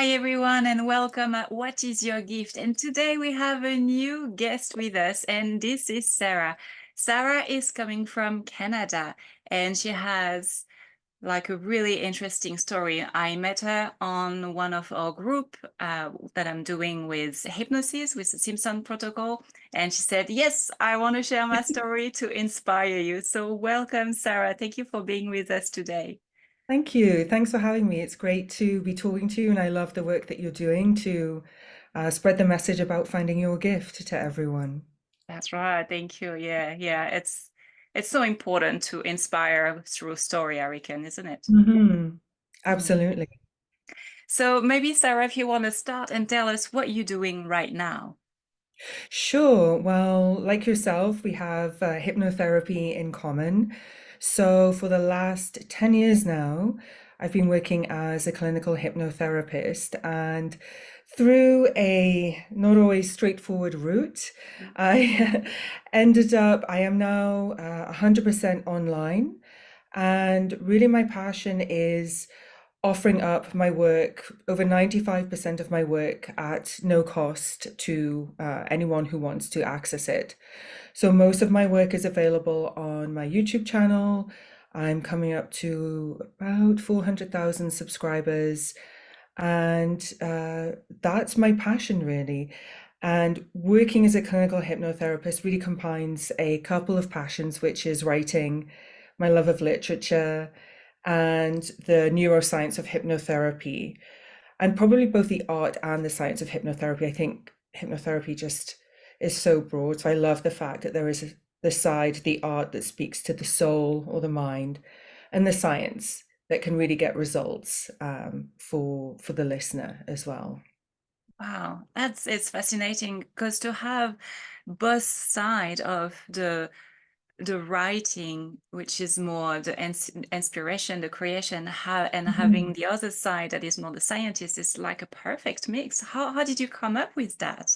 Hi, everyone, and welcome at What is Your Gift? And today we have a new guest with us, and this is Sarah. Sarah is coming from Canada, and she has like a really interesting story. I met her on one of our group that I'm doing with hypnosis, with the Simpson Protocol, and she said, "Yes, I want to share my story to inspire you." So, welcome, Sarah. Thank you for being with us today. Thank you. Thanks for having me. It's great to be talking to you, and I love the work that you're doing to spread the message about finding your gift to everyone. That's right. Thank you. Yeah. It's so important to inspire through story, I reckon, isn't it? Hmm. Mm. Absolutely. So maybe Sarah, if you want to start and tell us what you're doing right now. Sure. Well, like yourself, we have hypnotherapy in common. So for the last 10 years now, I've been working as a clinical hypnotherapist, and through a not always straightforward route, I I am now 100% online. And really, my passion is offering up my work, over 95% of my work at no cost to anyone who wants to access it. So most of my work is available on my YouTube channel. I'm coming up to about 400,000 subscribers, and that's my passion really. And working as a clinical hypnotherapist really combines a couple of passions, which is writing, my love of literature, and the neuroscience of hypnotherapy, and probably both the art and the science of hypnotherapy. I think hypnotherapy just is so broad. So I love the fact that there is the side, the art that speaks to the soul or the mind, and the science that can really get results for the listener as well. Wow, it's fascinating because to have both side of the writing, which is more the inspiration, the creation, and having Mhm. the other side that is more the scientist is like a perfect mix. How did you come up with that?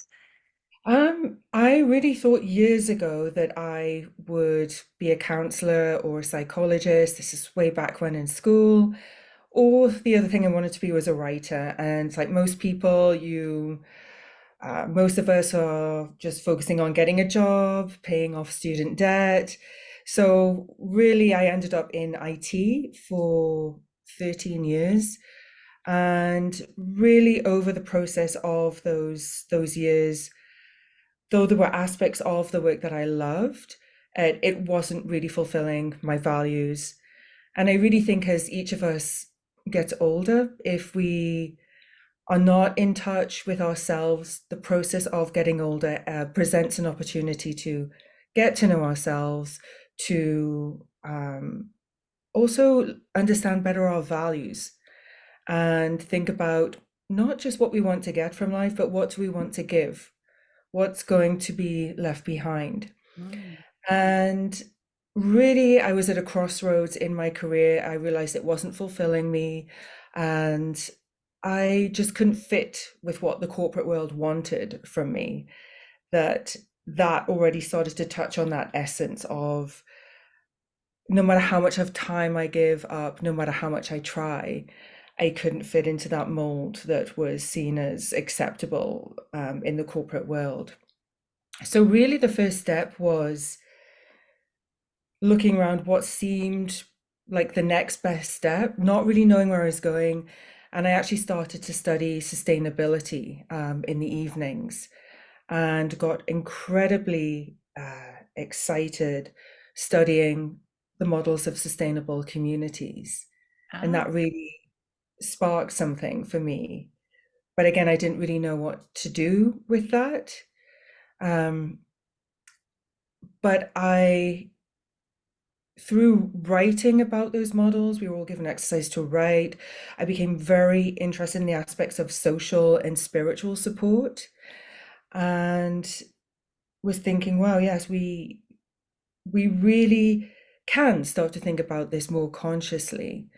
I really thought years ago that I would be a counselor or a psychologist. This is way back when in school. Or the other thing I wanted to be was a writer. And like most people, most of us are just focusing on getting a job, paying off student debt. So really, I ended up in IT for 13 years. And really, over the process of those years, though there were aspects of the work that I loved, it wasn't really fulfilling my values. And I really think as each of us gets older, if we are not in touch with ourselves, the process of getting older presents an opportunity to get to know ourselves, to also understand better our values, and think about not just what we want to get from life, but what do we want to give? What's going to be left behind? Mm. And really, I was at a crossroads in my career. I realized it wasn't fulfilling me, and I just couldn't fit with what the corporate world wanted from me. That already started to touch on that essence of no matter how much of time I give up, no matter how much I try, I couldn't fit into that mold that was seen as acceptable in the corporate world. So really, the first step was looking around what seemed like the next best step, not really knowing where I was going. And I actually started to study sustainability in the evenings, and got incredibly excited studying the models of sustainable communities. And Ah. that really sparked something for me. But again, I didn't really know what to do with that. Um, but through writing about those models, we were all given exercise to write. I became very interested in the aspects of social and spiritual support, and was thinking, wow, yes, we really can start to think about this more consciously.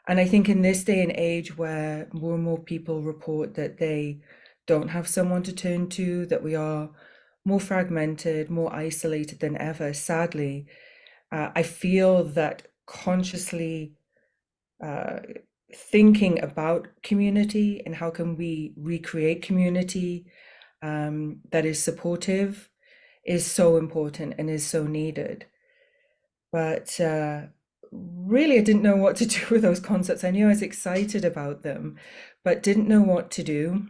And I think in this day and age where more and more people report that they don't have someone to turn to, that we are more fragmented, more isolated than ever, sadly, I feel that consciously uh, thinking about community and how can we recreate community that is supportive is so important and is so needed. But really, I didn't know what to do with those concepts. I knew I was excited about them, but didn't know what to do.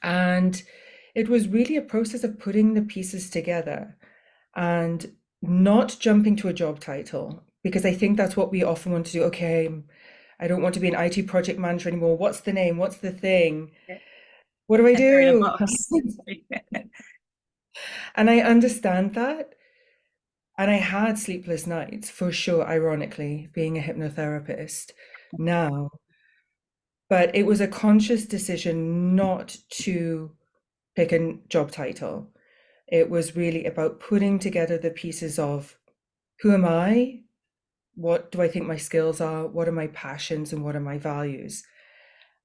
And it was really a process of putting the pieces together and not jumping to a job title, because I think that's what we often want to do. Okay, I don't want to be an IT project manager anymore. What's the name? What's the thing? Yeah. What do I Enter in a do? box. And I understand that. And I had sleepless nights for sure, ironically, being a hypnotherapist now. But it was a conscious decision not to pick a job title. It was really about putting together the pieces of who am I? What do I think my skills are? What are my passions and what are my values?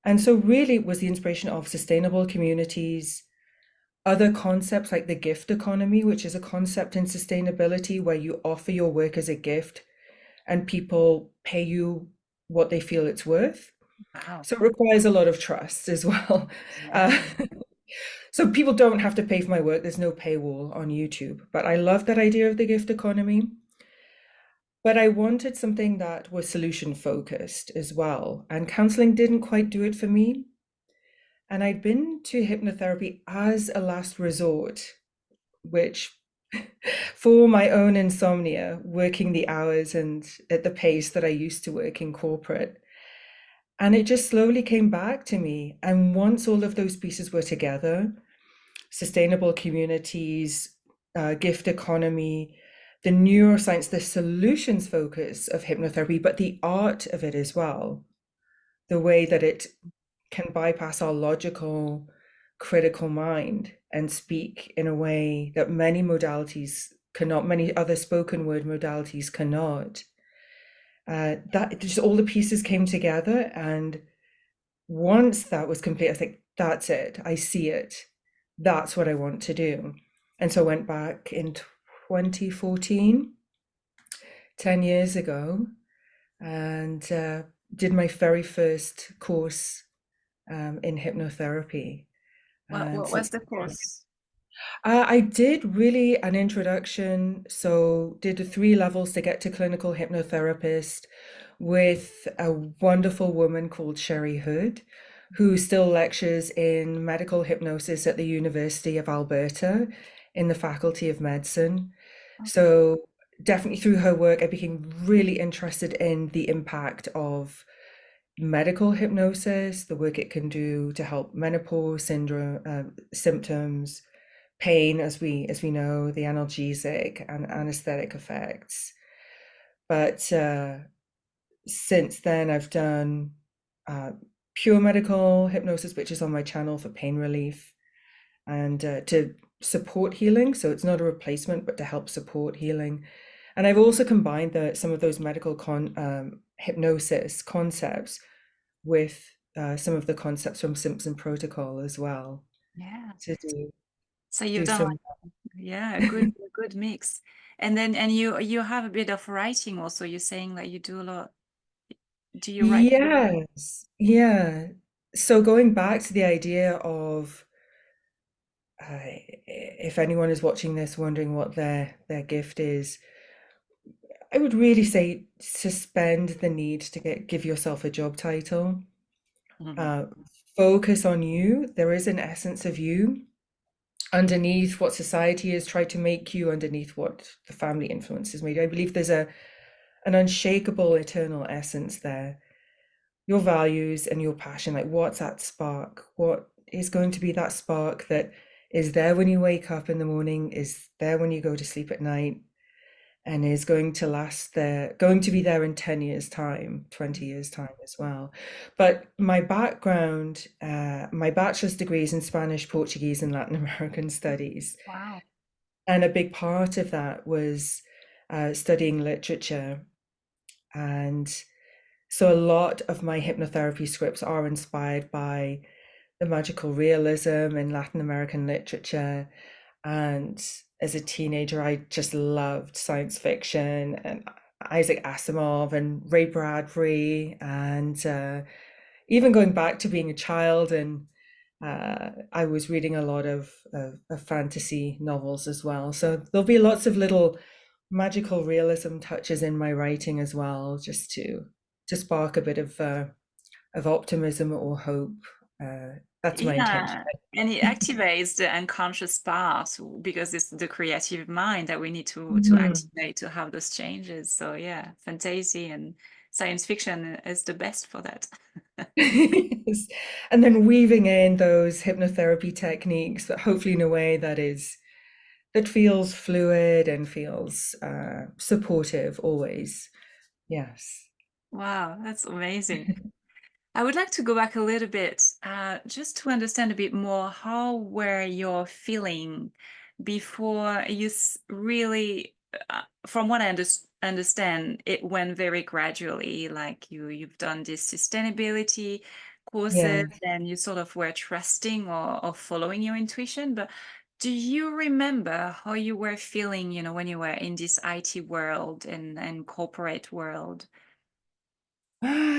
And so, really, it was the inspiration of sustainable communities, other concepts like the gift economy, which is a concept in sustainability where you offer your work as a gift and people pay you what they feel it's worth. Wow. So it requires a lot of trust as well. Yeah. Uh, so people don't have to pay for my work. There's no paywall on YouTube. But I love that idea of the gift economy. But I wanted something that was solution focused as well. And counseling didn't quite do it for me. And I'd been to hypnotherapy as a last resort, which for my own insomnia, working the hours and at the pace that I used to work in corporate. And it just slowly came back to me. And once all of those pieces were together, sustainable communities, gift economy, the neuroscience, the solutions focus of hypnotherapy, but the art of it as well, the way that it can bypass our logical, critical mind and speak in a way that many modalities cannot, many other spoken word modalities cannot. That just all the pieces came together, and once that was complete, I was like, that's it. I see it. That's what I want to do. And so I went back in 2014, 10 years ago, and did my very first course in hypnotherapy. And What was since the course? I did really an introduction, so did the 3 levels to get to clinical hypnotherapist with a wonderful woman called Sherry Hood, who still lectures in medical hypnosis at the University of Alberta in the Faculty of Medicine. Okay. So definitely through her work, I became really interested in the impact of medical hypnosis, the work it can do to help menopause syndrome symptoms, pain, as we know, the analgesic and anesthetic effects. But since then, I've done uh, pure medical hypnosis, which is on my channel for pain relief and to support healing. So it's not a replacement, but to help support healing. And I've also combined some of those medical hypnosis concepts with some of the concepts from Simpson Protocol as well Yeah. to So you've do done some. like, yeah, a good mix. And you have a bit of writing also. You're saying like you do a lot. Do you write? Yes, yeah. So going back to the idea of if anyone is watching this wondering what their gift is, I would really say suspend the need to give yourself a job title. Mhm. Uh, Focus on you. There is an essence of you underneath what society has tried to make you, underneath what the family influence has made you. I believe there's an unshakable eternal essence there. Your values and your passion, like what's that spark? What is going to be that spark that is there when you wake up in the morning, is there when you go to sleep at night, and is going to last there, going to be there in 10 years' time, 20 years' time as well. But my background, my bachelor's degree is in Spanish, Portuguese, and Latin American studies. Wow. And a big part of that was studying literature. And so a lot of my hypnotherapy scripts are inspired by the magical realism in Latin American literature. And as a teenager, I just loved science fiction and Isaac Asimov and Ray Bradbury, and even going back to being a child, and I was reading a lot of fantasy novels as well. So there'll be lots of little magical realism touches in my writing as well, just to spark a bit of optimism or hope. That's my intention. Yeah, and it activates the unconscious part because it's the creative mind that we need to Mhm. activate to have those changes. So yeah, fantasy and science fiction is the best for that. Yes. And then weaving in those hypnotherapy techniques, but hopefully in a way that feels fluid and feels supportive always. Yes. Wow, that's amazing. I would like to go back a little bit, just to understand a bit more how were you feeling before really, from what I understand, it went very gradually. Like you've done this sustainability courses, Yeah. and you sort of were trusting or following your intuition. But do you remember how you were feeling, when you were in this IT world and corporate world?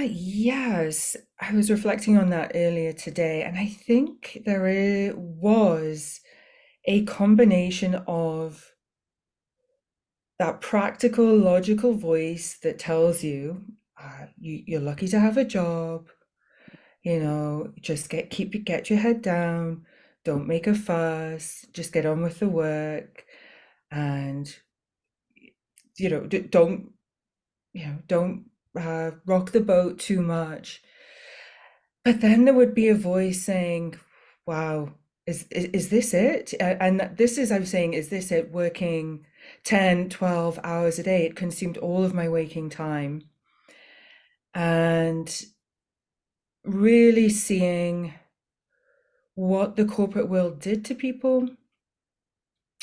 Yes. I was reflecting on that earlier today, and I think was a combination of that practical, logical voice that tells you, you're lucky to have a job, just get your head down, don't make a fuss, just get on with the work, and don't don't rock the boat too much. But then there would be a voice saying, wow, is this it? And this is, I'm saying, is this it? Working 10, 12 hours a day. It consumed all of my waking time. And really seeing what the corporate world did to people.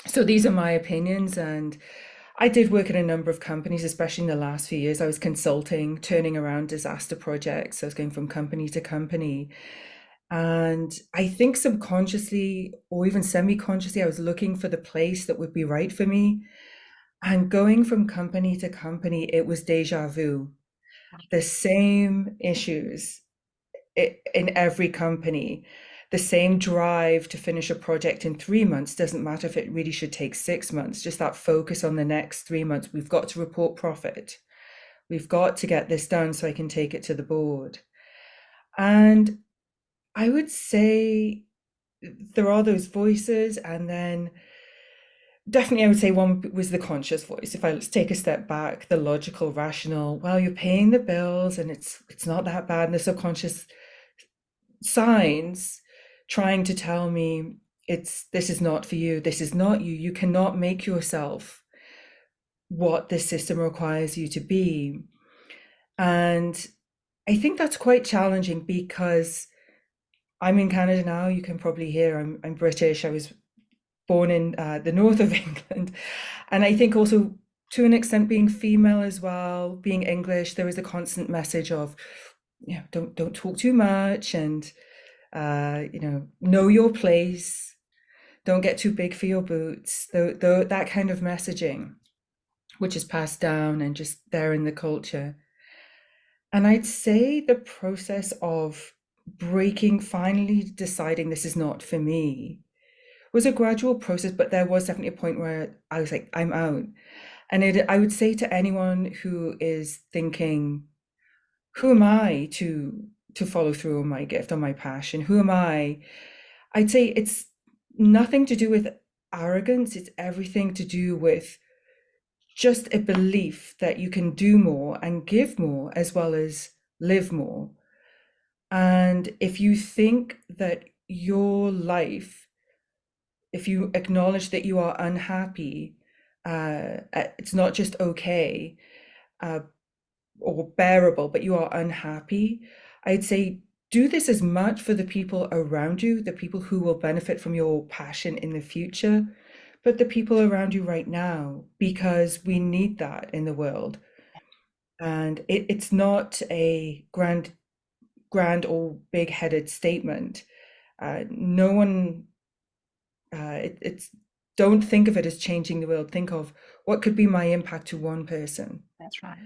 So these are my opinions. And I did work in a number of companies, especially in the last few years. I was consulting, turning around disaster projects. I was going from company to company. And I think subconsciously or even semi-consciously, I was looking for the place that would be right for me. And going from company to company, it was deja vu. The same issues in every company, the same drive to finish a project in 3 months. Doesn't matter if it really should take 6 months, just that focus on the next 3 months. We've got to report profit. We've got to get this done so I can take it to the board. And I would say there are those voices, and then definitely I would say one was the conscious voice. If I let's take a step back, the logical, rational, well, you're paying the bills and it's not that bad. And the subconscious signs trying to tell me this is not for you, this is not you, you cannot make yourself what this system requires you to be. And I think that's quite challenging because I'm in Canada now. You can probably hear I'm British. I was born in the north of England. And I think also to an extent being female as well, being English, there is a constant message of, don't talk too much, and know your place, don't get too big for your boots. That kind of messaging, which is passed down and just there in the culture. And I'd say the process of breaking, finally deciding this is not for me, was a gradual process, but there was definitely a point where I was like, I'm out. And I would say to anyone who is thinking, who am I to follow through on my gift, on my passion? Who am I? I'd say it's nothing to do with arrogance. It's everything to do with just a belief that you can do more and give more as well as live more. And if you think that your life, if you acknowledge that you are unhappy, it's not just okay uh, or bearable, but you are unhappy, I'd say do this as much for the people around you, the people who will benefit from your passion in the future, but the people around you right now, because we need that in the world. And it's not a grand or big-headed statement. No one, it's don't think of it as changing the world. Think of what could be my impact to one person. That's right.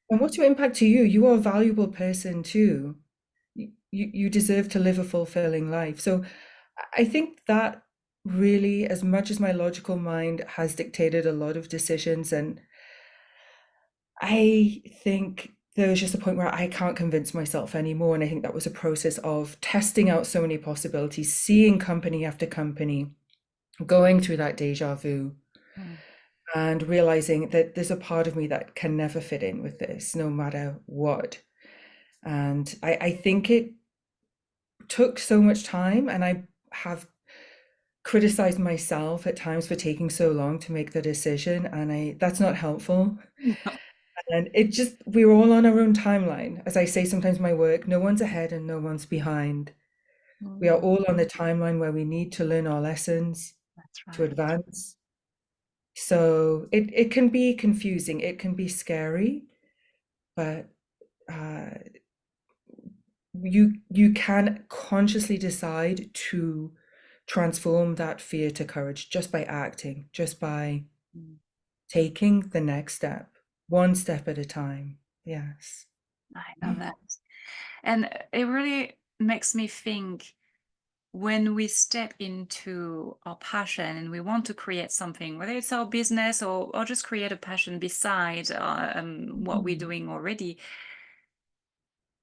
And what's your impact to you? You are a valuable person too. You deserve to live a fulfilling life. So I think that really, as much as my logical mind has dictated a lot of decisions, and I think there was just a point where I can't convince myself anymore. And I think that was a process of testing out so many possibilities, seeing company after company, going through that deja vu, Mm. and realizing that there's a part of me that can never fit in with this, no matter what. And I think it took so much time, and I have criticized myself at times for taking so long to make the decision, and I that's not helpful. And it just we're all on our own timeline. As I say sometimes in my work, no one's ahead and no one's behind. We are Mm. all on the timeline where we need to learn our lessons That's to right. advance. So it can be confusing, it can be scary, but uh, you can consciously decide to transform that fear to courage just by acting, just by Mm. taking the next step, one step at a time. Yes. I love that. And it really makes me think when we step into our passion and we want to create something, whether it's our business or just create a passion beside what we're Mm. doing already,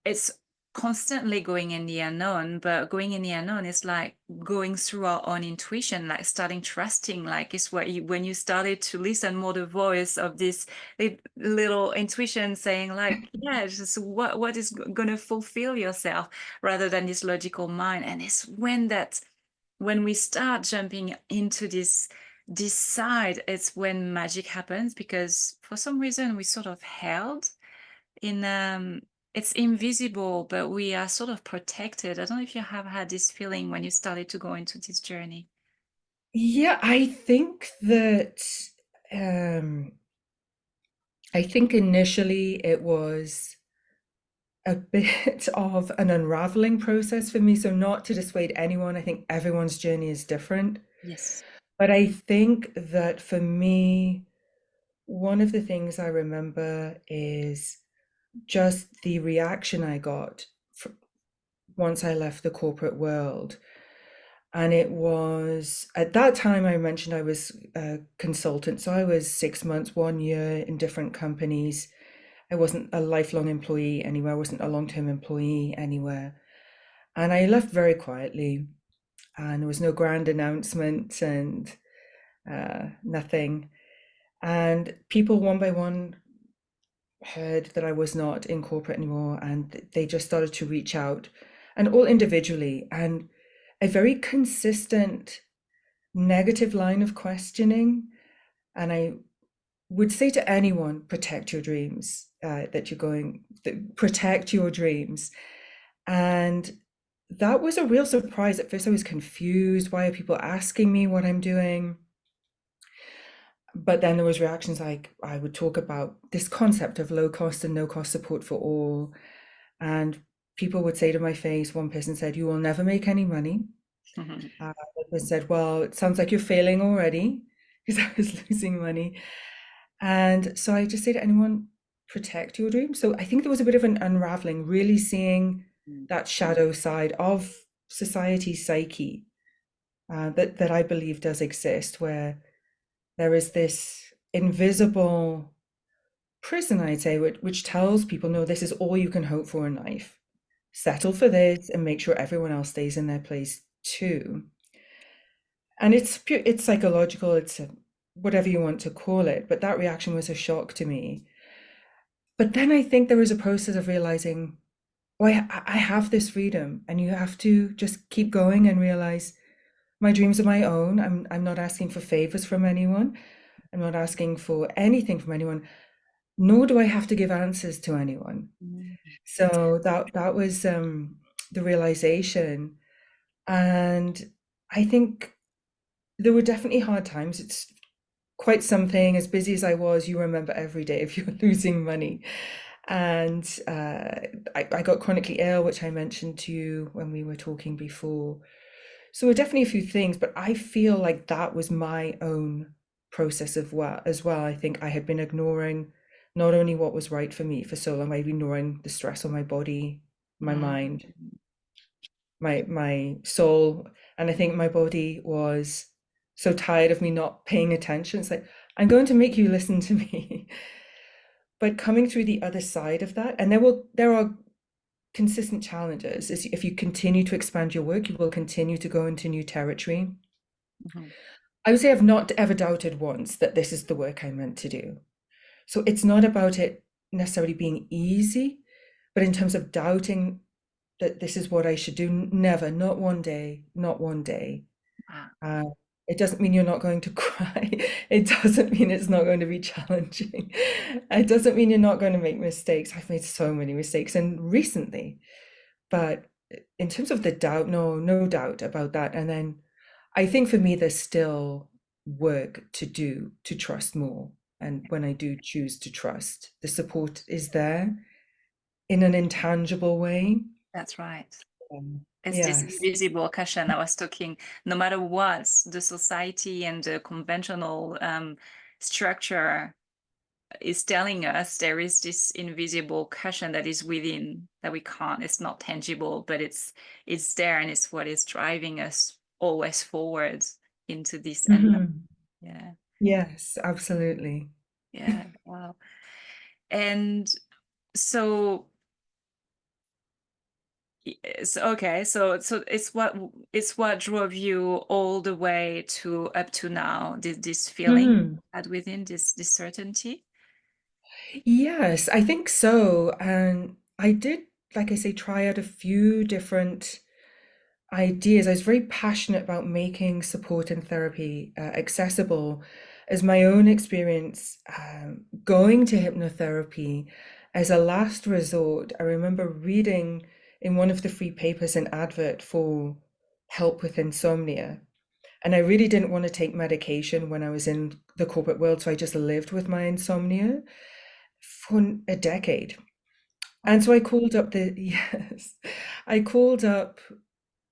it's constantly going in the unknown, but going in the unknown is like going through our own intuition, like starting trusting, like it's what you when you started to listen more the voice of this little intuition saying like, yeah, it's just what is gonna fulfill yourself rather than this logical mind. And it's when we start jumping into this side, it's when magic happens, because for some reason we sort of held in it's invisible, but we are sort of protected. I don't know if you have had this feeling when you started to go into this journey. Yeah, um I think initially it was a bit of an unraveling process for me. So not to dissuade anyone, I think everyone's journey is different. Yes. But I think that for me, one of the things I remember is just the reaction I got once I left the corporate world. And it was at that time I mentioned I was a consultant. So I was 6 months, 1 year in different companies. I wasn't a lifelong employee anywhere. I wasn't a long-term employee anywhere. And I left very quietly, and there was no grand announcement and nothing. And people one by one heard that I was not in corporate anymore, and they just started to reach out, and all individually, and a very consistent negative line of questioning. And I would say to anyone, protect your dreams, protect your dreams. And that was a real surprise. At first, I was confused. Why are people asking me what I'm doing? But then there was reactions like I would talk about this concept of low cost and no cost support for all. And people would say to my face, one person said, "You will never make any money." Another person said, "Well, it sounds like you're failing already," because I was losing money. And so I just say to anyone, protect your dreams. So I think there was a bit of an unraveling, really seeing Mm. that shadow side of society's psyche, that I believe does exist, where there is this invisible prison, I'd say, which tells people, no, this is all you can hope for in life. Settle for this and make sure everyone else stays in their place too. And it's psychological, whatever you want to call it, but that reaction was a shock to me. But then I think there was a process of realizing, oh, I have this freedom, and you have to just keep going and realize my dreams are my own. I'm not asking for favors from anyone. I'm not asking for anything from anyone, nor do I have to give answers to anyone. Mm. So that was the realization. And I think there were definitely hard times. It's quite something. As busy as I was, you remember every day if you're losing money. And I got chronically ill, which I mentioned to you when we were talking before. So definitely a few things, but I feel like that was my own process of well as well. I think I had been ignoring not only what was right for me for so long, I'd been ignoring the stress on my body, my Mm. mind, my soul. And I think my body was so tired of me not paying attention. It's like, I'm going to make you listen to me. But coming through the other side of that, and there are consistent challenges. Is if you continue to expand your work, you will continue to go into new territory. Mhm. I would say I've not ever doubted once that this is the work I'm meant to do. So it's not about it necessarily being easy, but in terms of doubting that this is what I should do, never, not one day, not one day. Wow. Uh, it doesn't mean you're not going to cry. It doesn't mean it's not going to be challenging. It doesn't mean you're not going to make mistakes. I've made so many mistakes, and recently, but in terms of the doubt, no, no doubt about that. And then I think for me, there's still work to do to trust more. And when I do choose to trust, the support is there in an intangible way. That's right. It's this Yes. invisible cushion I was talking. No matter what the society and the conventional structure is telling us, there is this invisible cushion that is within that we can't. It's not tangible, but it's there, and it's what is driving us always forward into this unknown. Mhm. Yeah, Yes, absolutely. yeah, wow. And so okay, so it's what drove you all the way to up to now, this feeling you Mhm. had within this certainty. Yes, I think so. And I did, like I say, try out a few different ideas. I was very passionate about making support and therapy accessible, as my own experience going to hypnotherapy as a last resort. I remember reading in one of the free papers an advert for help with insomnia. And I really didn't want to take medication when I was in the corporate world, so I just lived with my insomnia for a decade. Oh, And so I called up the, yes, I called up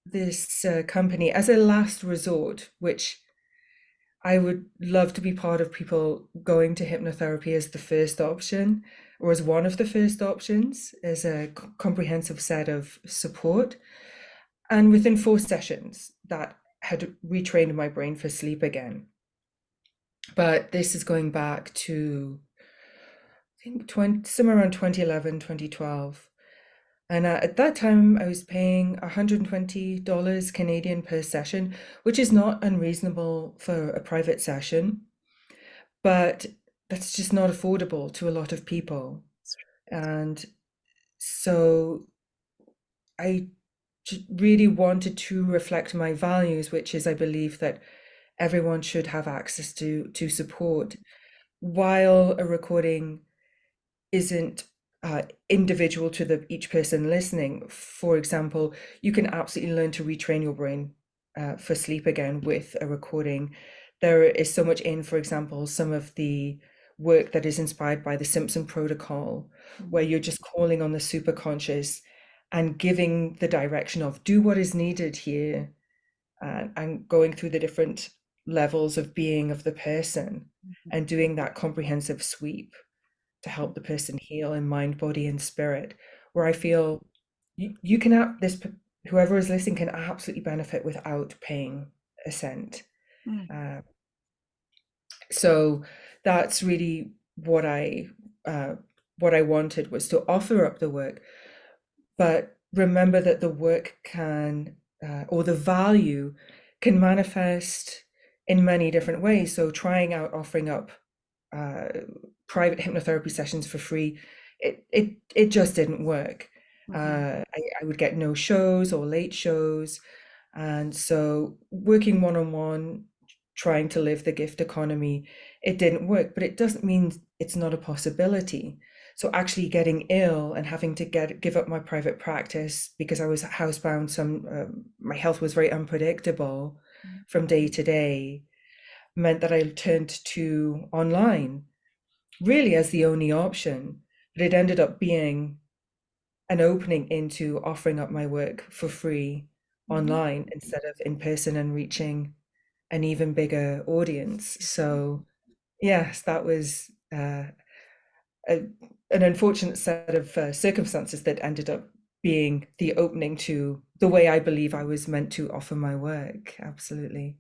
this company as a last resort, which I would love to be part of people going to hypnotherapy as the first option or as one of the first options as a comprehensive set of support. And within 4 sessions, that had retrained my brain for sleep again. But this is going back to, I think, somewhere around 2011, 2012. And at that time, I was paying $120 Canadian per session, which is not unreasonable for a private session, but that's just not affordable to a lot of people. And so I really wanted to reflect my values, which is I believe that everyone should have access to support, while a recording isn't individual to each person listening. For example, you can absolutely learn to retrain your brain for sleep again with a recording. There is so much in, for example, some of the work that is inspired by the Simpson Protocol, where mhm, you're just calling on the superconscious and giving the direction of do what is needed here, and going through the different levels of being of the person mhm, and doing that comprehensive sweep to help the person heal in mind, body, and spirit. Where I feel you can have this, whoever is listening can absolutely benefit without paying a cent. mhm, Uh, so that's really uh, what I wanted, was to offer up the work, but remember that the work can or the value can manifest in many different ways. So trying out offering up uh, private hypnotherapy sessions for free, it just didn't work. mhm, I would get no shows or late shows, and so working one on one, trying to live the gift economy, it didn't work. But it doesn't mean it's not a possibility. So actually getting ill and having to give up my private practice because I was housebound, my health was very unpredictable mhm, from day to day, meant that I turned to online really as the only option. But it ended up being an opening into offering up my work for free Mhm. online instead of in person and reaching an even bigger audience. So yes, that was a, an unfortunate set of circumstances that ended up being the opening to the way I believe I was meant to offer my work. Absolutely.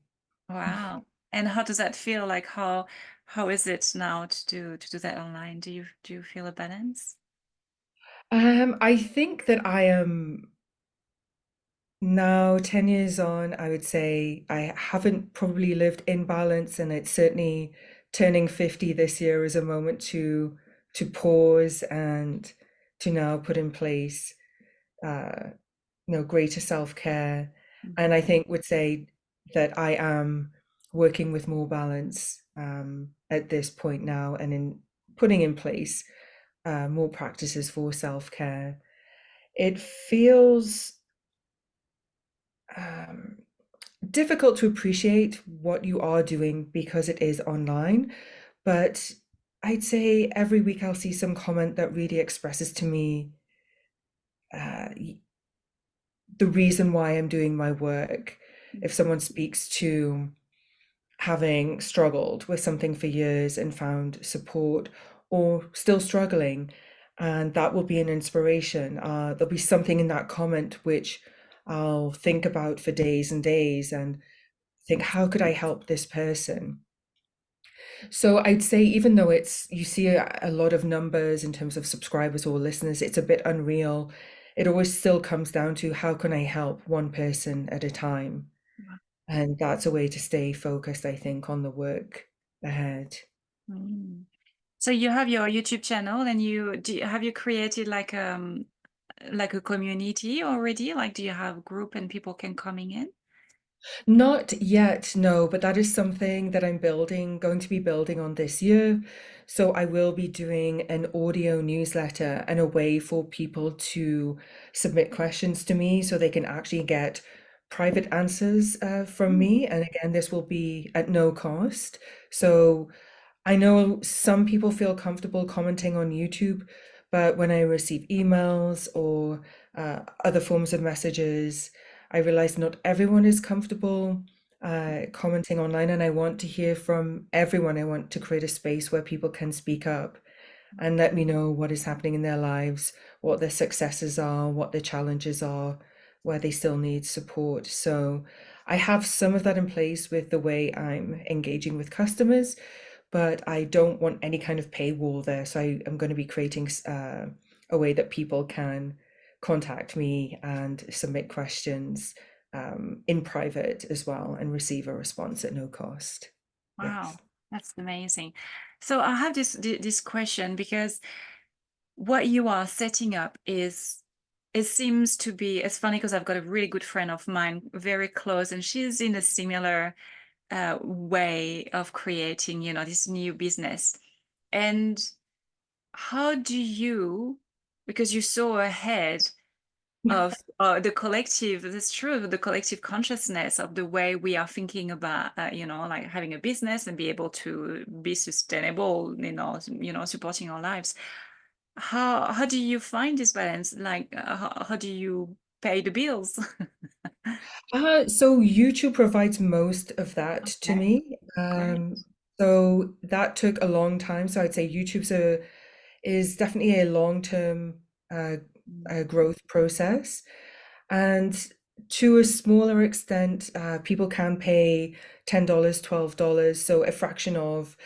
Wow. And how does that feel? Like how is it now to do that online? Do you feel a balance? I think that I am now 10 years on, I would say I haven't probably lived in balance, and it's certainly turning 50 this year is a moment to pause and to now put in place uh, greater self-care. And Mhm. I think would say that I am working with more balance at this point now, and in putting in place more practices for self-care. It feels um, difficult to appreciate what you are doing because it is online, but I'd say every week I'll see some comment that really expresses to me uh, the reason why I'm doing my work. If someone speaks to having struggled with something for years and found support, or still struggling, and that will be an inspiration. There'll be something in that comment which I'll think about for days and days and think, how could I help this person? So I'd say even though it's you see a lot of numbers in terms of subscribers or listeners, it's a bit unreal. It always still comes down to how can I help one person at a time? And that's a way to stay focused, I think, on the work ahead. Mm. So you have your YouTube channel and have you created like a community already? Like do you have a group and people can coming in? Not yet, no, but that is something that I'm going to be building on this year. So I will be doing an audio newsletter and a way for people to submit questions to me so they can actually get private answers from Mm. me. And again, this will be at no cost. So I know some people feel comfortable commenting on YouTube, but when I receive emails or other forms of messages, I realize not everyone is comfortable commenting online, and I want to hear from everyone. I want to create a space where people can speak up and let me know what is happening in their lives, what their successes are, what their challenges are, where they still need support. So I have some of that in place with the way I'm engaging with customers, but I don't want any kind of paywall there. So I am going to be creating a way that people can contact me and submit questions in private as well and receive a response at no cost. Yes. Wow, that's amazing. So I have this question because what you are setting up is it seems to be it's funny because I've got a really good friend of mine very close and she's in a similar way of creating this new business. And how do you, because you saw ahead of the collective, that's true, the collective consciousness of the way we are thinking about like having a business and be able to be sustainable, supporting our lives. How do you find this balance? Like how do you pay the bills? So YouTube provides most of that to Okay, me. great. So that took a long time. So I'd say is definitely a long-term uh, Mm. growth process. And to a smaller extent, people can pay $10, $12, so a fraction of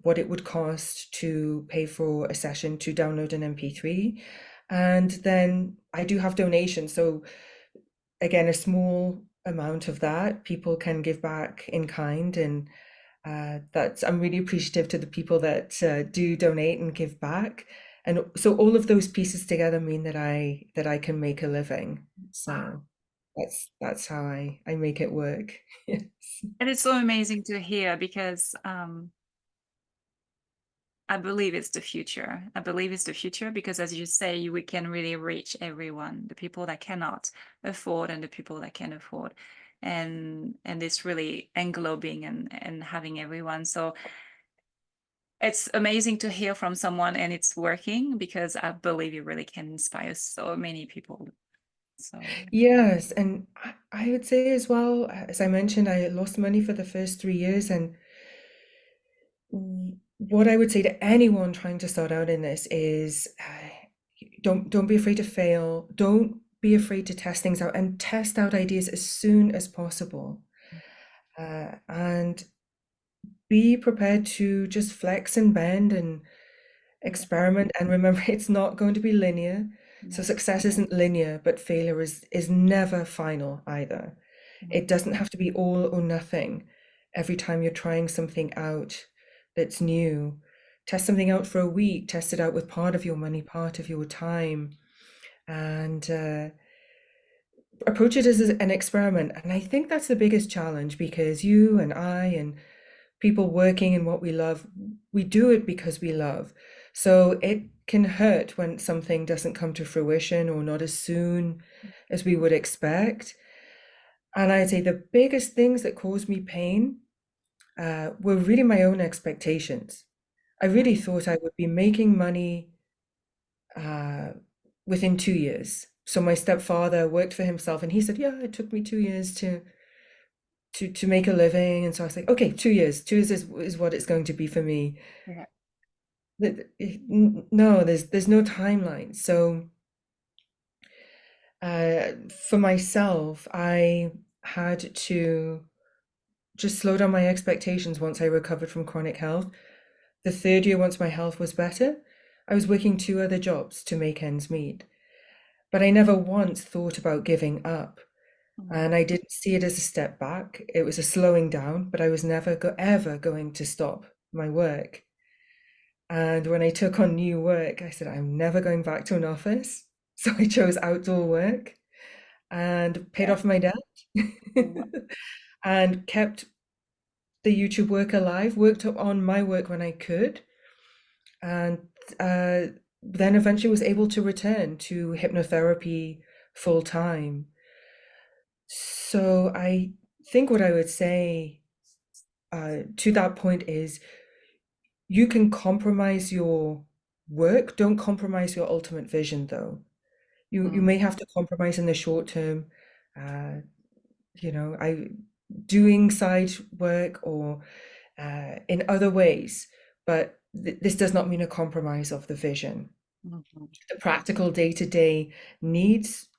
what it would cost to pay for a session to download an MP3. And then I do have donations. So again, a small amount of that people can give back in kind, and that's I'm really appreciative to the people that do donate and give back. And so all of those pieces together mean that I can make a living. Wow. So that's how I make it work. Yes. And it's so amazing to hear because I believe it's the future. I believe it's the future because, as you say, we can really reach everyone, the people that cannot afford and the people that can afford, and it's really englobing and having everyone. So it's amazing to hear from someone and it's working because I believe it really can inspire so many people. So, Yes, and I would say as well, as I mentioned, I lost money for the first 3 years, and what I would say to anyone trying to start out in this is, don't be afraid to fail. Don't be afraid to test things out and test out ideas as soon as possible. And be prepared to just flex and bend and yeah, experiment. And remember, it's not going to be linear. So no, success isn't linear, but failure is never final either. no, It doesn't have to be all or nothing every time you're trying something out that's new. Test something out for a week, test it out with part of your money, part of your time, and approach it as an experiment. And I think that's the biggest challenge because you and I and people working in what we love, we do it because we love. So it can hurt when something doesn't come to fruition or not as soon as we would expect. And I'd say the biggest things that caused me pain were really my own expectations. I really mm, thought I would be making money uh, within 2 years. So my stepfather worked for himself, and he said, "Yeah, it took me 2 years to make a living." And so I was like, "Okay, 2 years. 2 years is what it's going to be for me." yeah, No, there's no timeline. So for myself, I had to just slow down my expectations once I recovered from chronic health. The third year, once my health was better, I was working two other jobs to make ends meet. But I never once thought about giving up. mm, And I didn't see it as a step back. It was a slowing down, but I was never ever going to stop my work. And when I took on new work, I said, I'm never going back to an office. So I chose outdoor work and paid yeah, off my debt yeah, and kept the YouTube work alive, worked on my work when I could, and uh, then eventually was able to return to hypnotherapy full time. So I think what I would say to that point is you can compromise your work, don't compromise your ultimate vision though. You mm, may have to compromise in the short term, uh, I doing side work or in other ways, but this does not mean a compromise of the vision. mhm, The practical day-to-day needs,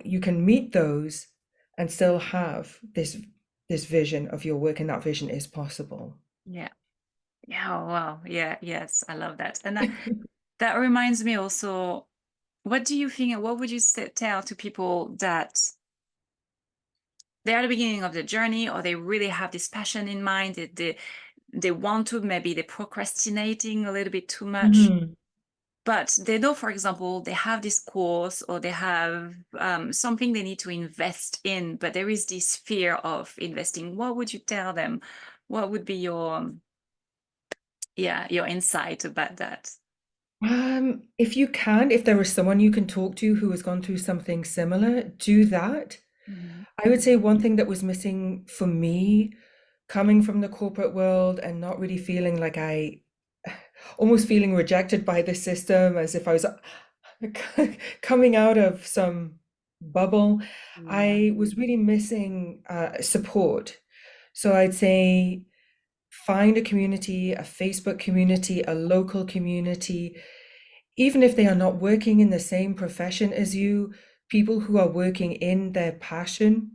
you can meet those and still have this vision of your work, and that vision is possible. yeah. Yeah, oh, wow. Yeah, yes, I love that. And that reminds me also, what do you think, and what would you tell to people that they're at the beginning of the journey, or they really have this passion in mind, that they want to, maybe they're procrastinating a little bit too much, Mhm. but they know, for example, they have this course or they have something they need to invest in, but there is this fear of investing. What would you tell them? What would be your, yeah, your insight about that? If you can, if there is someone you can talk to who has gone through something similar, do that. Mhm. I would say one thing that was missing for me coming from the corporate world and not really feeling like I almost feeling rejected by the system as if I was coming out of some bubble. Yeah. I was really missing support. So I'd say find a community, a Facebook community, a local community, even if they are not working in the same profession as you, people who are working in their passion,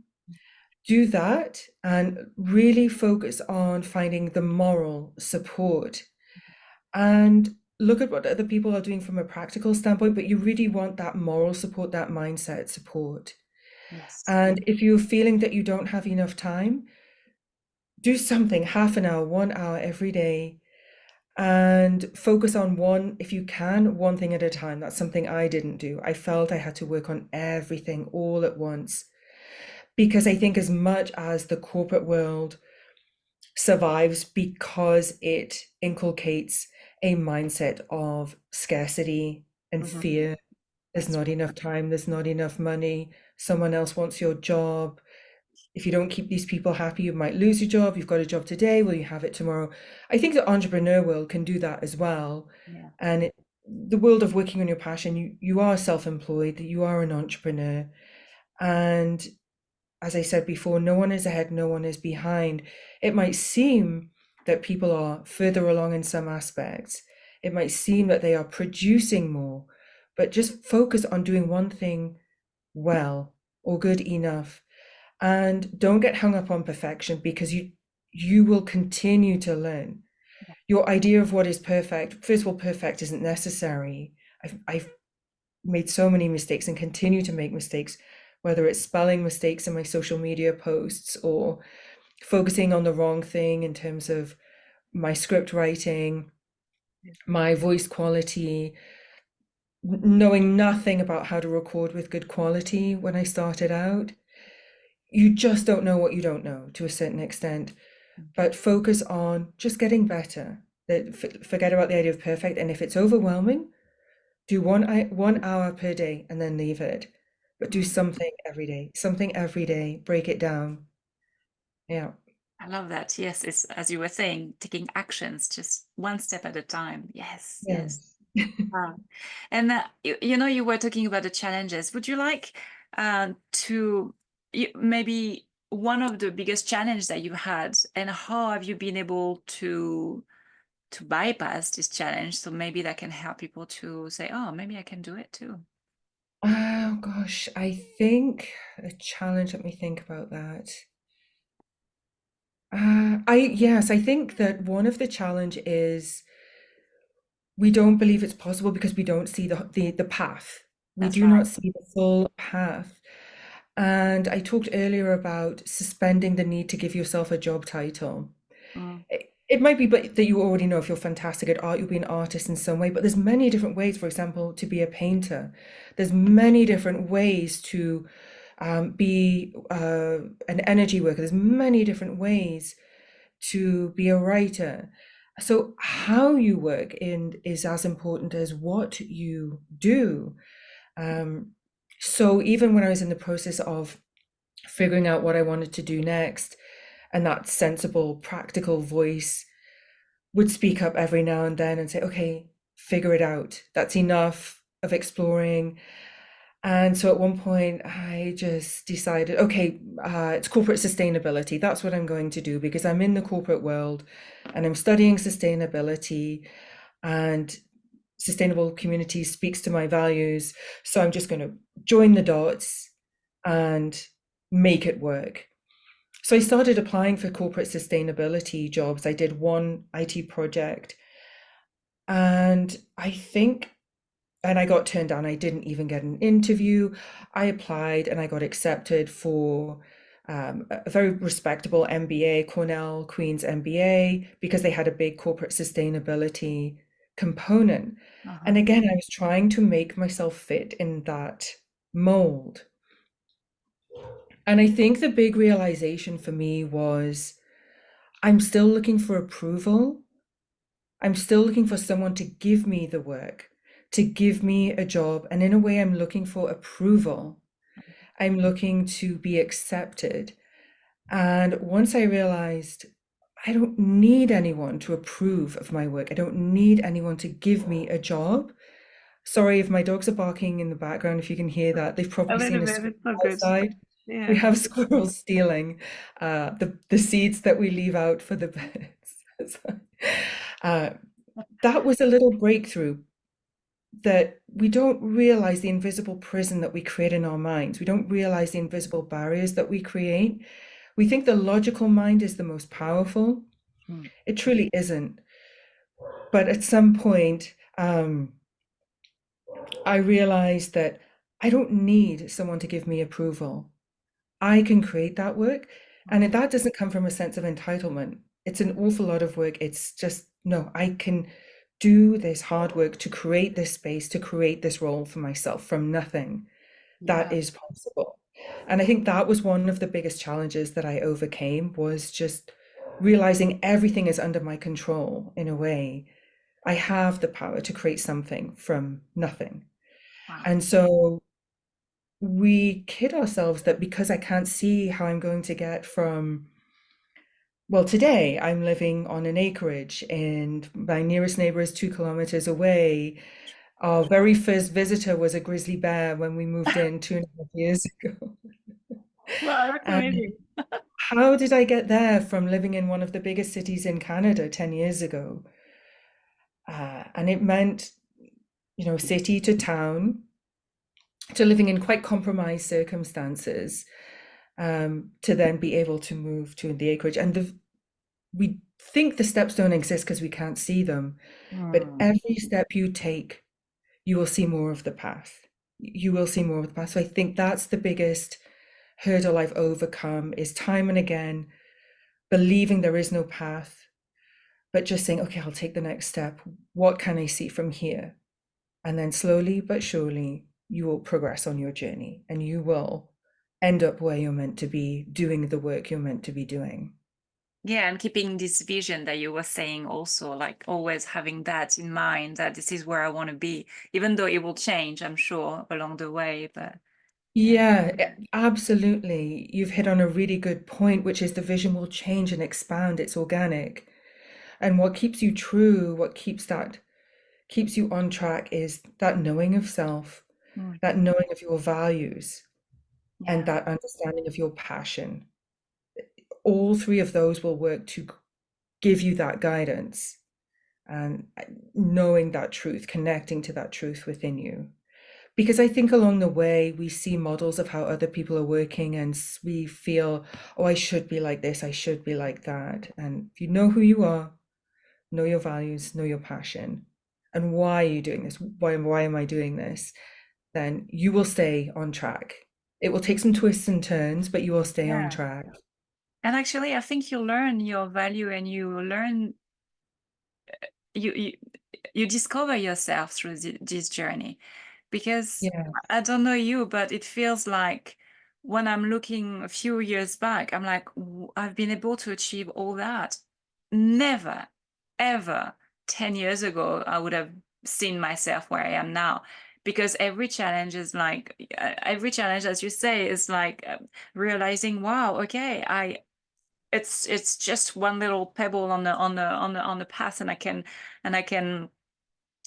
do that and really focus on finding the moral support and look at what other people are doing from a practical standpoint, but you really want that moral support, that mindset support. Yes. And if you're feeling that you don't have enough time, do something half an hour, 1 hour every day, and focus on one, if you can, one thing at a time. That's something I didn't do. I felt I had to work on everything all at once because I think as much as the corporate world survives because it inculcates a mindset of scarcity and Mhm. fear. There's That's not right. enough time, there's not enough money, someone else wants your job. If you don't keep these people happy, you might lose your job. You've got a job today, will you have it tomorrow? I think the entrepreneur world can do that as well. Yeah. And the world of working on your passion, you are self-employed, you are an entrepreneur. And as I said before, no one is ahead, no one is behind. It might seem that people are further along in some aspects. It might seem that they are producing more, but just focus on doing one thing well or good enough. And don't get hung up on perfection, because you will continue to learn. Your idea of what is perfect, first of all, perfect isn't necessary. I've made so many mistakes and continue to make mistakes, whether it's spelling mistakes in my social media posts or focusing on the wrong thing in terms of my script writing, my voice quality, knowing nothing about how to record with good quality when I started out. You just don't know what you don't know to a certain extent, but focus on just getting better. That forget about the idea of perfect, and if it's overwhelming, do 1 hour per day and then leave it. But do Mm. something every day, break it down. Yeah. I love that. Yes, it's as you were saying, taking actions just one step at a time. Yes, yes. Yes. Wow. And you were talking about the challenges. Would you like to maybe one of the biggest challenge that you had, and how have you been able to bypass this challenge? So maybe that can help people to say, oh, maybe I can do it too. Oh gosh, I think a challenge, let me think about that. I think that one of the challenge is we don't believe it's possible because we don't see the path. We That's do right. not see the full path. And I talked earlier about suspending the need to give yourself a job title. Mm, It might be but that you already know if you're fantastic at art, you'll be an artist in some way, but there's many different ways, for example, to be a painter. There's many different ways to be an energy worker. There's many different ways to be a writer. So how you work in is as important as what you do. Um, so even when I was in the process of figuring out what I wanted to do next, and that sensible, practical voice would speak up every now and then and say, okay, figure it out. That's enough of exploring. And so at one point, I just decided, okay, it's corporate sustainability. That's what I'm going to do, because I'm in the corporate world and I'm studying sustainability, and sustainable communities speaks to my values. So I'm just going to join the dots and make it work. So I started applying for corporate sustainability jobs. I did one IT project, and I got turned down. I didn't even get an interview. I applied and I got accepted for a very respectable MBA, Cornell Queen's MBA, because they had a big corporate sustainability component. And uh-huh. again, I was trying to make myself fit in that mold. And I think the big realization for me was I'm still looking for approval. I'm still looking for someone to give me the work, to give me a job. And in a way, I'm looking for approval. I'm looking to be accepted. And once I realized I don't need anyone to approve of my work, I don't need anyone to give me a job. Sorry if my dogs are barking in the background, if you can hear that. They've A probably little seen a bit, squirrel it's so good. outside. We Yeah. have squirrels stealing the seeds that we leave out for the birds. uh, that was a little breakthrough, that we don't realize the invisible prison that we create in our minds. We don't realize the invisible barriers that we create. We think the logical mind is the most powerful. Mm, It truly isn't. But at some point, I realized that I don't need someone to give me approval. I can create that work. And mm, that doesn't come from a sense of entitlement. It's an awful lot of work. It's just, no, I can do this hard work to create this space, to create this role for myself from nothing. That yeah. is possible. And I think that was one of the biggest challenges that I overcame, was just realizing everything is under my control in a way. I have the power to create something from nothing. Wow. And so we kid ourselves that because I can't see how I'm going to get from Well, today I'm living on an acreage, and my nearest neighbor is 2 kilometers away. Our very first visitor was a grizzly bear when we moved in 2.5 years ago. Wow, that's And amazing. how did I get there from living in one of the biggest cities in Canada 10 years ago? And it meant, city to town, to living in quite compromised circumstances, to then be able to move to the acreage. And we think the steps don't exist because we can't see them, but Hmm. every step you take, you will see more of the path. You will see more of the path. So I think that's the biggest hurdle I've overcome is time and again believing there is no path, but just saying, okay, I'll take the next step. What can I see from here? And then slowly but surely, you will progress on your journey and you will end up where you're meant to be, doing the work you're meant to be doing. Yeah, and keeping this vision that you were saying also, like always having that in mind that this is where I want to be, even though it will change, I'm sure, along the way. But yeah. Yeah, absolutely. You've hit on a really good point, which is the vision will change and expand. It's organic. And what keeps you true, what keeps you on track is that knowing of self, Mm. that knowing of your values, and Yeah. that understanding of your passion. All three of those will work to give you that guidance and knowing that truth, connecting to that truth within you. Because I think along the way, we see models of how other people are working and we feel, oh, I should be like this, I should be like that. And if you know who you are, know your values, know your passion, and why are you doing this? Why am I doing this? Then you will stay on track. It will take some twists and turns, but you will stay on Yeah. track. And actually, I think you learn your value and you learn you you, you discover yourself through this journey. Because Yeah. I don't know you, but it feels like when I'm looking a few years back, I'm like, I've been able to achieve all that. Never, ever 10 years ago, I would have seen myself where I am now. Because every challenge is like, every challenge, as you say, is like realizing, wow, okay, it's just one little pebble on the path, and I can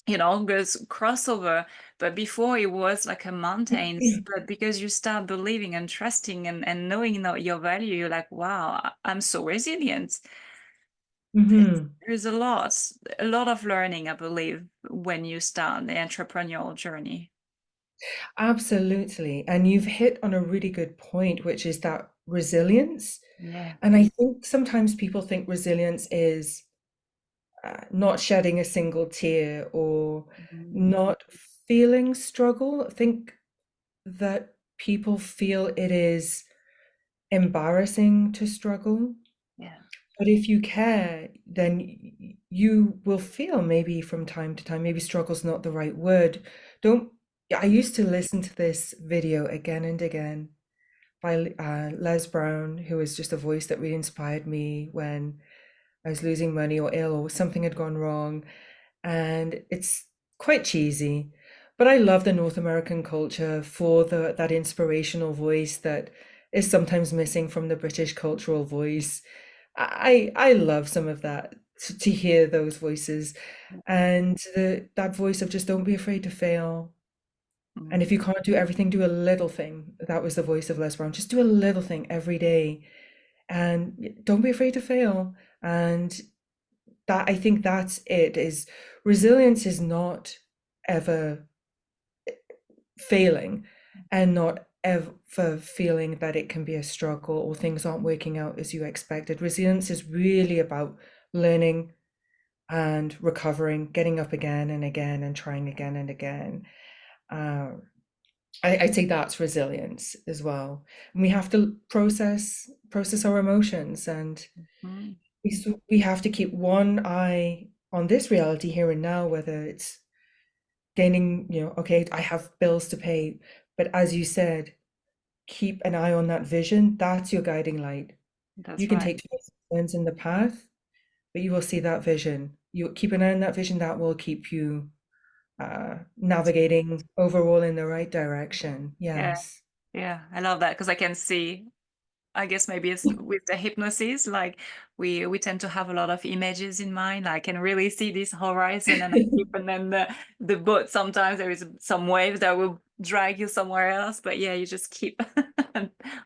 goes crossover. But before it was like a mountains, but because you start believing and trusting and knowing your value, you're like, wow, I'm so resilient. Hmm. There's a lot of learning, I believe, when you start the entrepreneurial journey. Absolutely. And you've hit on a really good point, which is that resilience. Yeah. And I think sometimes people think resilience is not shedding a single tear or Mhm. not feeling struggle. I think that people feel it is embarrassing to struggle. Yeah. But if you care, then you will feel maybe from time to time, maybe struggle's not the right word. Don't, I used to listen to this video again and again by Les Brown, who was just a voice that really inspired me when I was losing money or ill or something had gone wrong. And it's quite cheesy, but I love the North American culture for that inspirational voice that is sometimes missing from the British cultural voice. I love some of that to hear those voices and that voice of just don't be afraid to fail. And if Mm. you can't do everything, do a little thing. That was the voice of Les Brown. Just do a little thing every day and don't be afraid to fail. And that I think that's it is resilience is not ever failing and not ever feeling that it can be a struggle or things aren't working out as you expected. Resilience is really about learning and recovering, getting up again and again and trying again and again. Uh, I'd say that's resilience as well. And we have to process our emotions and Mm. we have to keep one eye on this reality here and now, whether it's gaining, okay, I have bills to pay, but as you said, keep an eye on that vision. That's your guiding light. You That's can right. take turns in the path, but you will see that vision. You keep an eye on that vision, that will keep you navigating overall in the right direction. Yeah. Yes. Yeah. I love that because I can see. I guess maybe it's with the hypnosis, like we tend to have a lot of images in mind. I can really see this horizon and I keep, and then the boat, sometimes there is some waves that will drag you somewhere else. But yeah, you just keep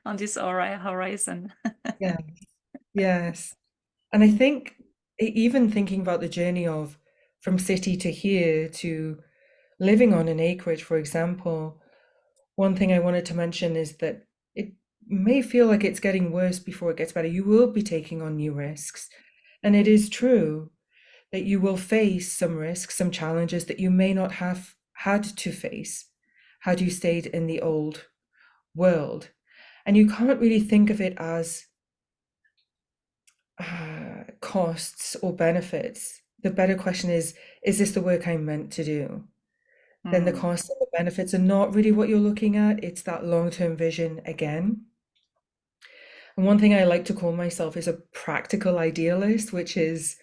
on this horizon. Yeah, yes. And I think even thinking about the journey of from city to here to living on an acreage, for example, one thing I wanted to mention is that it may feel like it's getting worse before it gets better. You will be taking on new risks. And it is true that you will face some risks, some challenges that you may not have had to face had you stayed in the old world. And you can't really think of it as costs or benefits. The better question is this the work I'm meant to do? Then the Mm, costs and the benefits are not really what you're looking at. It's that long-term vision again. And one thing I like to call myself is a practical idealist, which is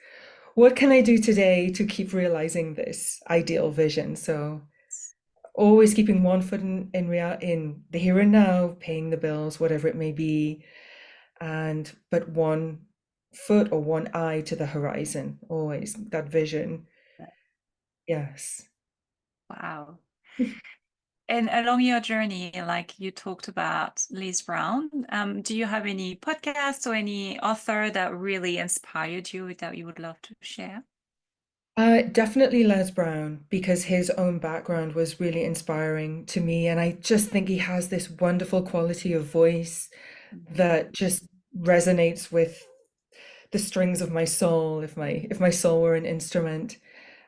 what can I do today to keep realizing this ideal vision? So always keeping one foot in the here and now, paying the bills, whatever it may be, and but one foot or one eye to the horizon, always that vision. Yes. wow. And along your journey, like you talked about Liz Brown, do you have any podcasts or any author that really inspired you that you would love to share? Definitely Les Brown, because his own background was really inspiring to me. And I just think he has this wonderful quality of voice that just resonates with the strings of my soul, if my soul were an instrument.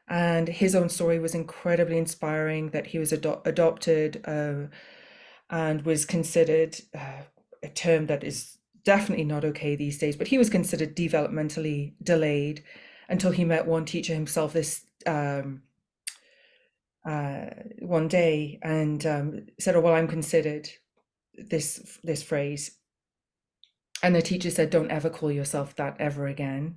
And his own story was incredibly inspiring that he was adopted and was considered a term that is definitely not okay these days, but he was considered developmentally delayed until he met one teacher himself this one day and said, "Oh well, I'm considered this phrase," and the teacher said, "Don't ever call yourself that ever again."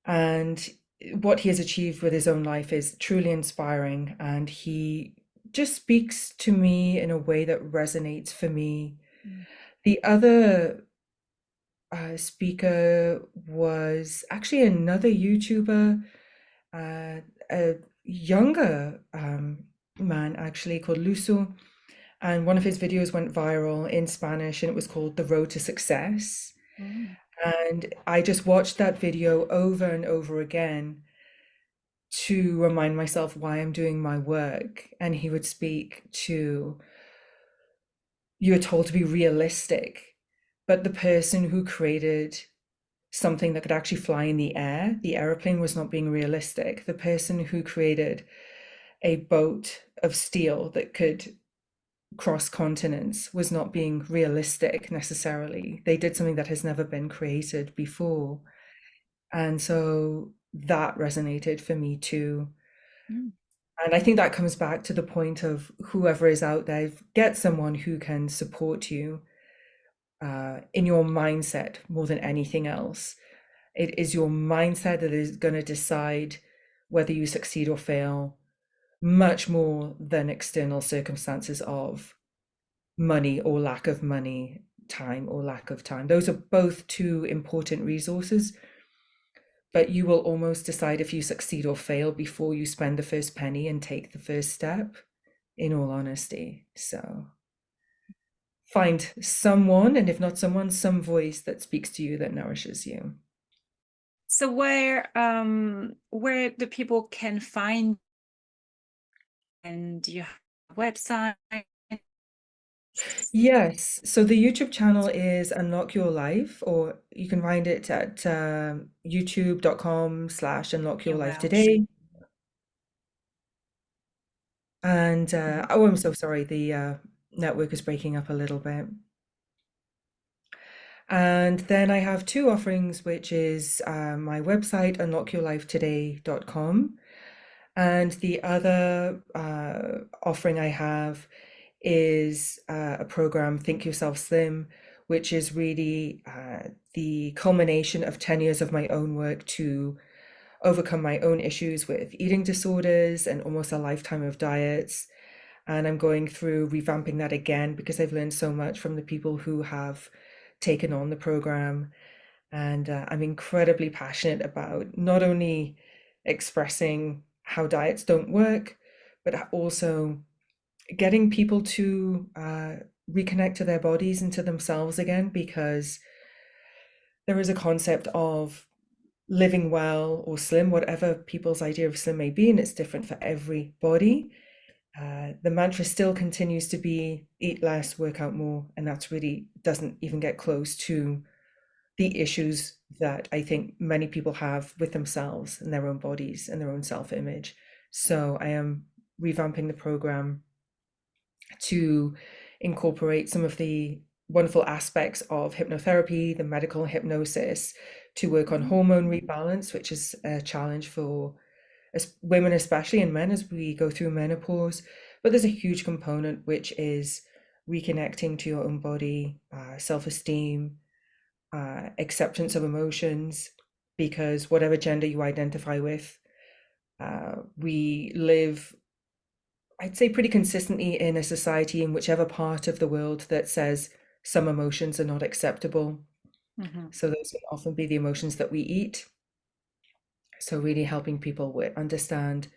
And what he has achieved with his own life is truly inspiring, and he just speaks to me in a way that resonates for me. Mm. The other speaker was actually another YouTuber, a younger man actually called Luso, and one of his videos went viral in Spanish, and it was called "The Road to Success." Mm. And I just watched that video over and over again to remind myself why I'm doing my work. And he would speak to, you are told to be realistic, but the person who created something that could actually fly in the airplane was not being realistic. The person who created a boat of steel that could cross continents was not being realistic necessarily. They did something that has never been created before. And so that resonated for me too. Mm. And I think that comes back to the point of whoever is out there, get someone who can support you in your mindset more than anything else. It is your mindset that is going to decide whether you succeed or fail, much more than external circumstances of money or lack of money, time or lack of time. Those are both two important resources, but you will almost decide if you succeed or fail before you spend the first penny and take the first step, in all honesty. So find someone, and if not someone, some voice that speaks to you, that nourishes you. So where the people can find, and do you have a website? Yes, so the YouTube channel is Unlock Your Life, or you can find it at youtube.com/unlock your You life will. today. And Mhm. oh, I'm so sorry, the network is breaking up a little bit. And then I have two offerings, which is my website, unlockyourlifetoday.com. And the other offering I have is a program, Think Yourself Slim, which is really the culmination of 10 years of my own work to overcome my own issues with eating disorders and almost a lifetime of diets. And I'm going through revamping that again because I've learned so much from the people who have taken on the program, and I'm incredibly passionate about not only expressing how diets don't work, but also getting people to reconnect to their bodies and to themselves again, because there is a concept of living well or slim, whatever people's idea of slim may be, and it's different for everybody. The mantra still continues to be eat less, work out more, and that's really doesn't even get close to the issues that I think many people have with themselves and their own bodies and their own self-image. So I am revamping the program to incorporate some of the wonderful aspects of hypnotherapy, the medical hypnosis, to work on hormone rebalance, which is a challenge for women, especially, and men as we go through menopause. But there's a huge component which is reconnecting to your own body, self-esteem, acceptance of emotions, because whatever gender you identify with, we live, I'd say, pretty consistently in a society in whichever part of the world that says some emotions are not acceptable. Mhm. So those can often be the emotions that we eat. So really helping people understand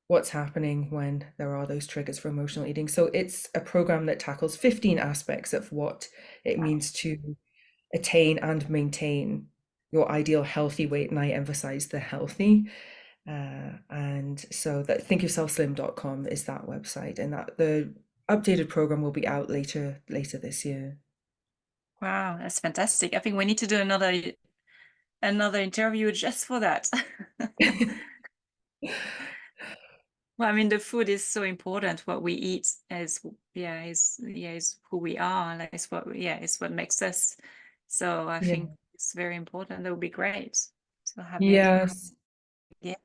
what's happening when there are those triggers for emotional eating. So it's a program that tackles 15 aspects of what it means to attain and maintain your ideal healthy weight. And I emphasize the healthy. And so that thinkyourselfslim.com is that website, and that the updated program will be out later this year. Wow, that's fantastic. I think we need to do another interview just for that. Well, I mean, the food is so important. What we eat is who we are. Like, it's what makes us. So I Yeah. think it's very important. That would be great to have you. Yes. Yeah.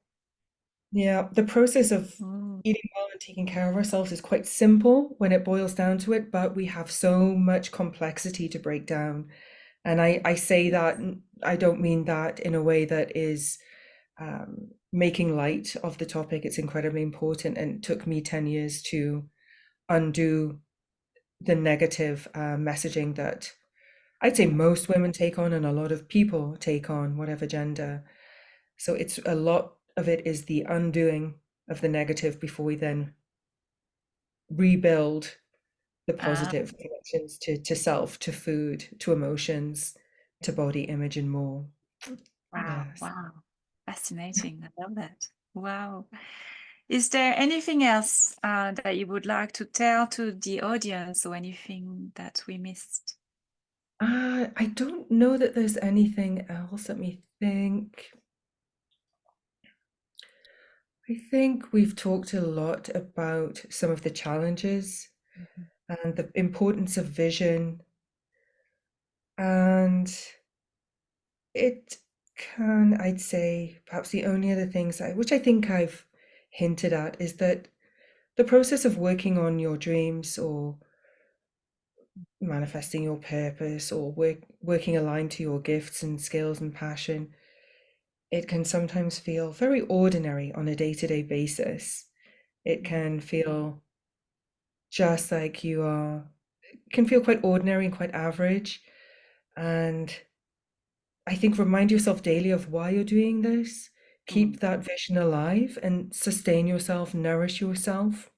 Yeah. The process of Mm. eating well and taking care of ourselves is quite simple when it boils down to it, but we have so much complexity to break down. And I say that, I don't mean that in a way that is making light of the topic. It's incredibly important, and it took me 10 years to undo the negative messaging that I'd say most women take on and a lot of people take on, whatever gender. So it's a lot of it is the undoing of the negative before we then rebuild the Ah, positive connections to self, to food, to emotions, to body image, and more. wow, Yes. wow. Fascinating. I love that. Wow. Is there anything else that you would like to tell to the audience or anything that we missed? I don't know that there's anything else. Let me think. I think we've talked a lot about some of the challenges Mhm. and the importance of vision. And it can, I'd say, perhaps the only other things which I think I've hinted at, is that the process of working on your dreams or manifesting your purpose or working aligned to your gifts and skills and passion, it can sometimes feel very ordinary on a day-to-day basis. It can feel just like you are, can feel quite ordinary and quite average. And I think remind yourself daily of why you're doing this. Mhm. Keep that vision alive and sustain yourself, nourish yourself.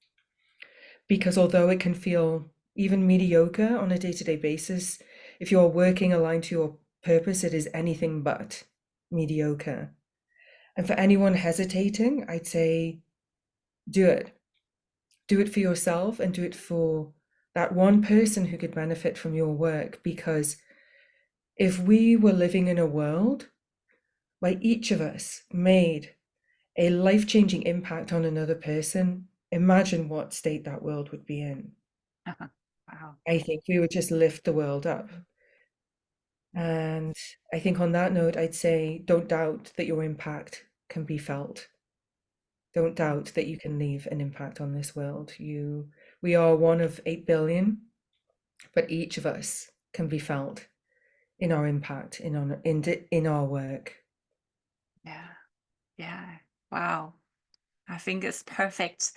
Because although it can feel even mediocre on a day-to-day basis, if you're working aligned to your purpose, it is anything but mediocre. And for anyone hesitating, I'd say do it. Do it for yourself and do it for that one person who could benefit from your work. Because if we were living in a world where each of us made a life-changing impact on another person, imagine what state that world would be in. Wow. I think we would just lift the world up. And I think on that note, I'd say don't doubt that your impact can be felt. Don't doubt that you can leave an impact on this world. We are one of 8 billion, but each of us can be felt in our impact, in our work. Yeah. Yeah. Wow. I think it's perfect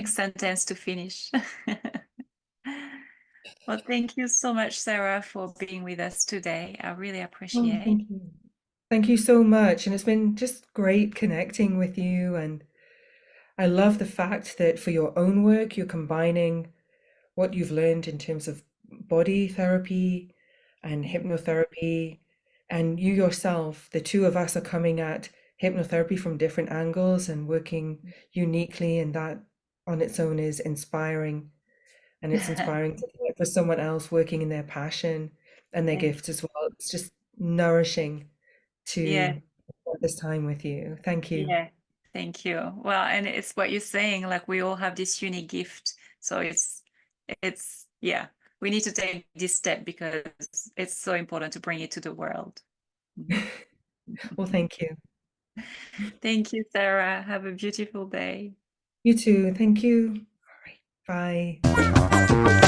sentence to finish. Well, thank you so much, Sarah, for being with us today. I really Oh, appreciate. thank you. Thank you so much. And it's been just great connecting with you. And I love the fact that for your own work, you're combining what you've learned in terms of body therapy and hypnotherapy. And you yourself, the two of us are coming at hypnotherapy from different angles and working uniquely. And that on its own is inspiring. And it's inspiring to hear for someone else working in their passion and their Thank gifts as well. It's just nourishing Yeah, to spend this time with you. Thank you. yeah. Thank you. Well, and it's what you're saying, like we all have this unique gift. So yeah, we need to take this step because it's so important to bring it to the world. Mhm. Well, thank you. Thank you, Sarah. Have a beautiful day. You too. Thank you. All right. Bye.